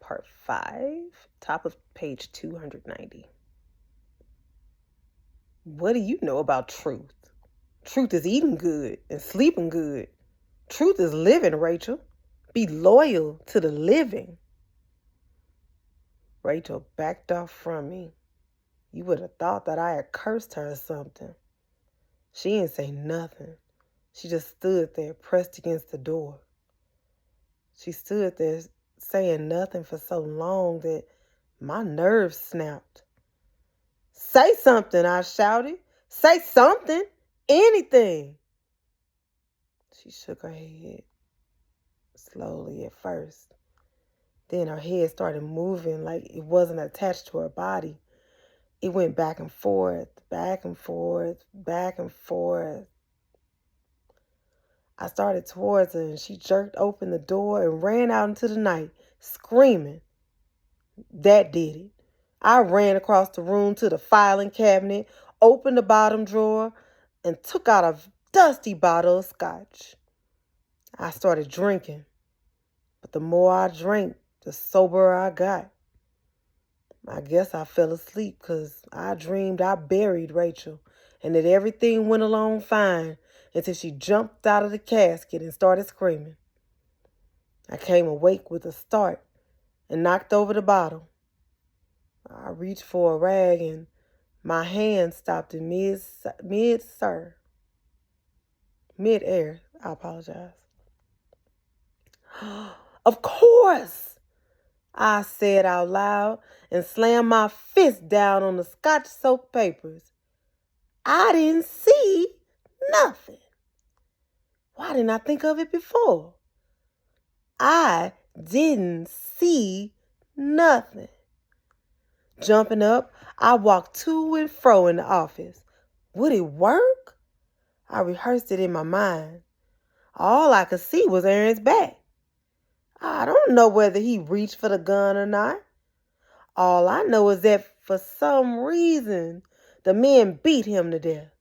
part 5, top of page 290. What do you know about truth? Truth is eating good and sleeping good. Truth is living, Rachel. Be loyal to the living. Rachel backed off from me. You would have thought that I had cursed her or something. She didn't say nothing. She just stood there pressed against the door. She stood there saying nothing for so long that my nerves snapped. Say something, I shouted. Say something. Anything. She shook her head slowly at first. Then her head started moving like it wasn't attached to her body. It went back and forth, back and forth, back and forth. I started towards her and she jerked open the door and ran out into the night, screaming. That did it. I ran across the room to the filing cabinet, opened the bottom drawer, and took out a dusty bottle of scotch. I started drinking, but the more I drank, the soberer I got. I guess I fell asleep because I dreamed I buried Rachel and that everything went along fine until she jumped out of the casket and started screaming. I came awake with a start and knocked over the bottle. I reached for a rag and my hand stopped in mid-air. I apologize. Of course, I said out loud and slammed my fist down on the Scotch soap papers. I didn't see nothing. Why didn't I think of it before? I didn't see nothing. Jumping up, I walked to and fro in the office. Would it work? I rehearsed it in my mind. All I could see was Aaron's back. I don't know whether he reached for the gun or not. All I know is that for some reason, the men beat him to death.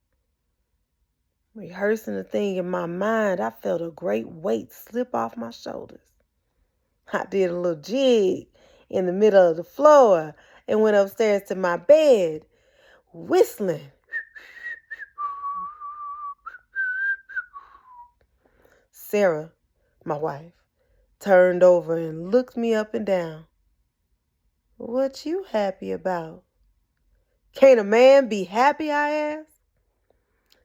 Rehearsing the thing in my mind, I felt a great weight slip off my shoulders. I did a little jig in the middle of the floor and went upstairs to my bed, whistling. Sarah, my wife, turned over and looked me up and down. What you happy about? Can't a man be happy, I asked.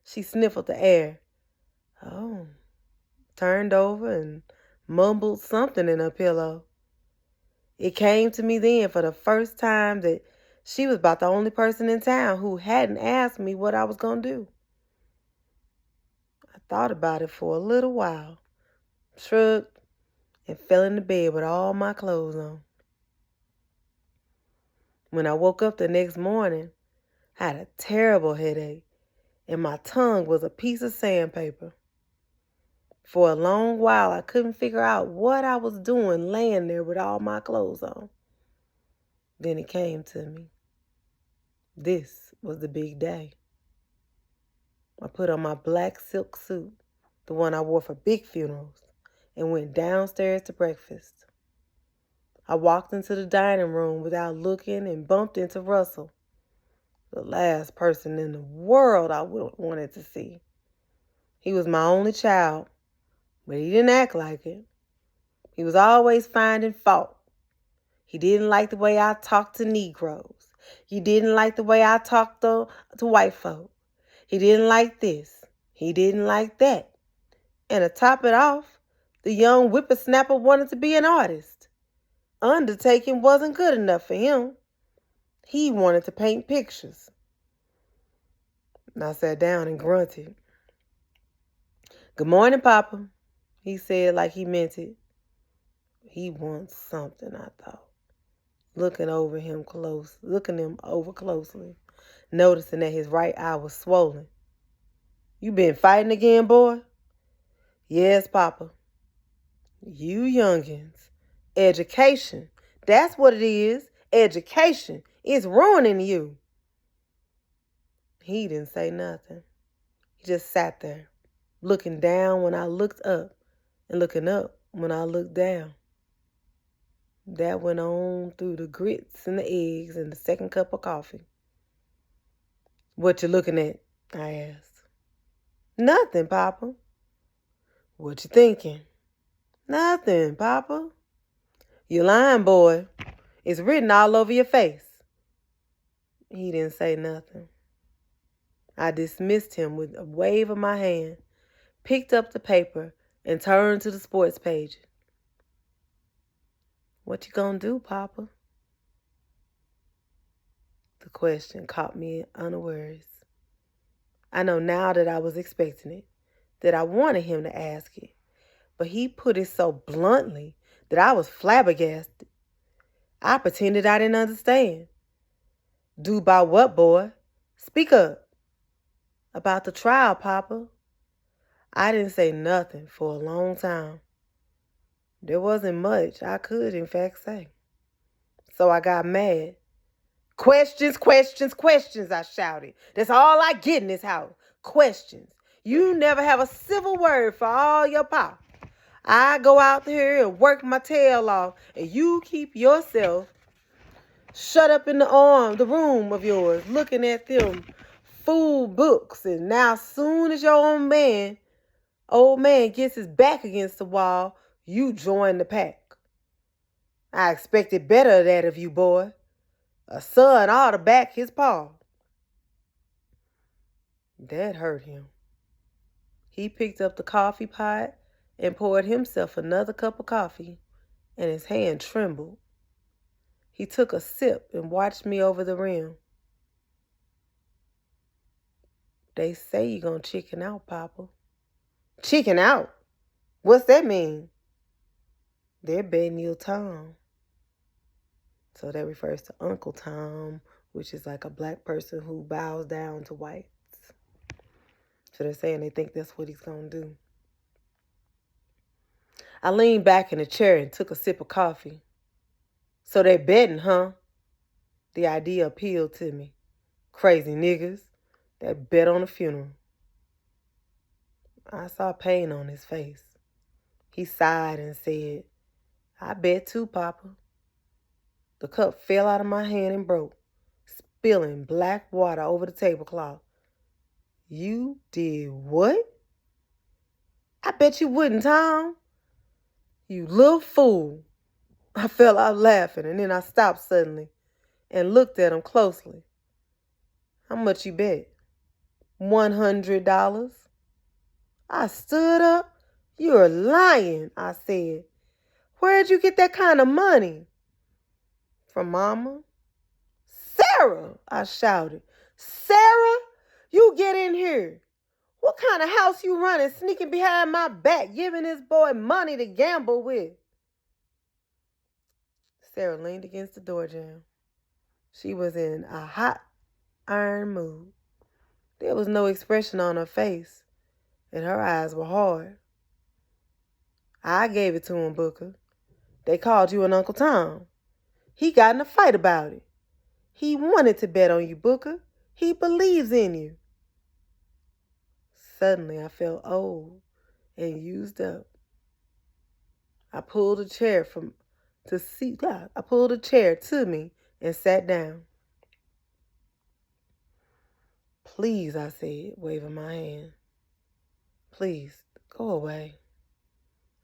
She sniffled the air. Oh, turned over and mumbled something in her pillow. It came to me then for the first time that she was about the only person in town who hadn't asked me what I was going to do. I thought about it for a little while, shrugged, and fell into bed with all my clothes on. When I woke up the next morning, I had a terrible headache, and my tongue was a piece of sandpaper. For a long while, I couldn't figure out what I was doing laying there with all my clothes on. Then it came to me. This was the big day. I put on my black silk suit, the one I wore for big funerals, and went downstairs to breakfast. I walked into the dining room without looking and bumped into Russell, the last person in the world I wanted to see. He was my only child, but he didn't act like it. He was always finding fault. He didn't like the way I talked to Negroes. He didn't like the way I talked to white folk. He didn't like this. He didn't like that. And to top it off, the young whippersnapper wanted to be an artist. Undertaking wasn't good enough for him. He wanted to paint pictures. And I sat down and grunted. Good morning, Papa, he said like he meant it. He wants something, I thought. Looking him over closely, noticing that his right eye was swollen. You been fighting again, boy? Yes, Papa. You youngins. Education. That's what it is. Education. It's ruining you. He didn't say nothing. He just sat there, looking down when I looked up and looking up when I looked down. That went on through the grits and the eggs and the second cup of coffee. What you looking at? I asked. Nothing, Papa. What you thinking? Nothing, Papa. You lying, boy. It's written all over your face. He didn't say nothing. I dismissed him with a wave of my hand, picked up the paper, and turned to the sports page. What you gonna do, Papa? The question caught me unawares. I know now that I was expecting it, that I wanted him to ask it, but he put it so bluntly that I was flabbergasted. I pretended I didn't understand. Do about what, boy? Speak up. About the trial, Papa. I didn't say nothing for a long time. There wasn't much I could, in fact, say. So I got mad. Questions, questions, questions, I shouted. That's all I get in this house. Questions. You never have a civil word for all your power. I go out here and work my tail off, and you keep yourself shut up in the room of yours, looking at them fool books. And now, soon as your old man gets his back against the wall, you join the pack. I expected better of that of you, boy. A son ought to back his paw. That hurt him. He picked up the coffee pot and poured himself another cup of coffee, and his hand trembled. He took a sip and watched me over the rim. They say you're gonna chicken out, Papa. Chicken out? What's that mean? They're betting you Tom. So that refers to Uncle Tom, which is like a black person who bows down to whites. So they're saying they think that's what he's going to do. I leaned back in the chair and took a sip of coffee. So they're betting, huh? The idea appealed to me. Crazy niggas that bet on a funeral. I saw pain on his face. He sighed and said, I bet too, Papa. The cup fell out of my hand and broke, spilling black water over the tablecloth. You did what? I bet you wouldn't, Tom. You little fool. I fell out laughing, and then I stopped suddenly and looked at him closely. How much you bet? $100. I stood up. You're lying, I said. Where'd you get that kind of money? From Mama. Sarah, I shouted. Sarah, you get in here. What kind of house you running, sneaking behind my back, giving this boy money to gamble with? Sarah leaned against the door jamb. She was in a hot iron mood. There was no expression on her face, and her eyes were hard. I gave it to him, Booker. They called you an Uncle Tom. He got in a fight about it. He wanted to bet on you, Booker. He believes in you. Suddenly, I felt old and used up. I pulled a chair to me and sat down. Please, I said, waving my hand. Please, go away.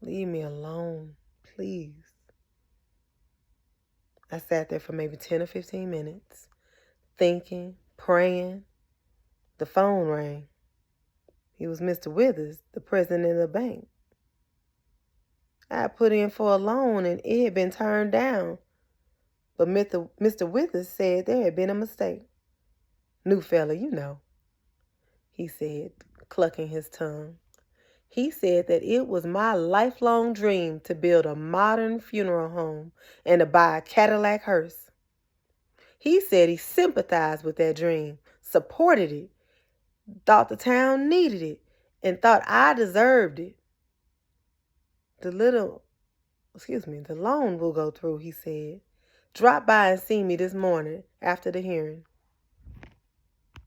Leave me alone, please. I sat there for maybe 10 or 15 minutes, thinking, praying. The phone rang. It was Mr. Withers, the president of the bank. I had put in for a loan and it had been turned down. But Mr. Withers said there had been a mistake. New fella, you know, he said, clucking his tongue. He said that it was my lifelong dream to build a modern funeral home and to buy a Cadillac hearse. He said he sympathized with that dream, supported it, thought the town needed it, and thought I deserved it. The loan will go through, he said. Drop by and see me this morning after the hearing.